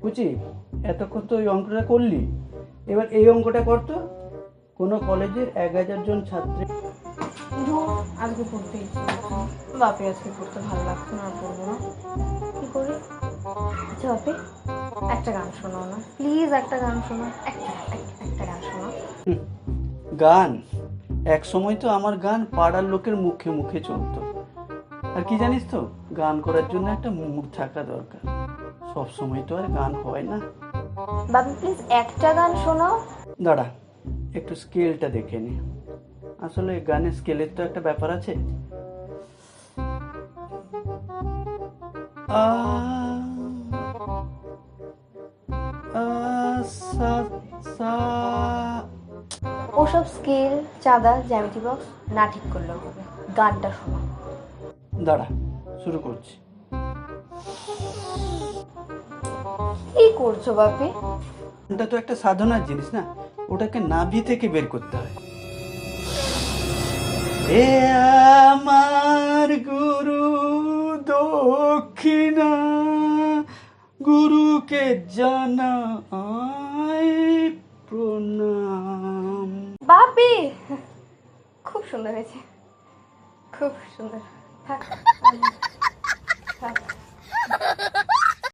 বুঝি এতক্ষণ তো ওই অঙ্কটা করলি, এবার এই অঙ্কটা করতো। কোনো কলেজের 1000 জন ছাত্রী। ধুর, আজকে পড়তে ইচ্ছে করছে না। বাপি আজকে পড়তে ভালো লাগছে না, আর পড়বো না। কি করি? আচ্ছা বাপি, একটা গান শোনাও না প্লিজ, একটা গান শোনাও, একটা গান শোনাও। গান? এক সময় তো আমার গান পাড়ার লোকের মুখে মুখে চলতো। আর কি জানিস তো, গান করার জন্য একটা মুড থাকা দরকার। সব সময় তো আর গান হয় না। বাপি প্লিজ একটা গান শোনাও। দাঁড়া, একটু স্কেলটা দেখে নি। আসলে গানের স্কেলের তো একটা ব্যাপার আছে। আ আ সা সা। ওসব স্কেল, চাঁদা, জ্যামিতি বক্স না ঠিক করলেও হবে, গানটা শোনাও। দাঁড়া, শুরু করছি। কি করছো বাপি? গানটা তো একটা সাধনার জিনিস না, ওটাকে নাভি থেকে বের করতে হয়। এ আমার গুরু দক্ষিণা, গুরুকে জানাই প্রণাম। বাপি, খুব সুন্দর হয়েছে, খুব সুন্দর। থাক থাক।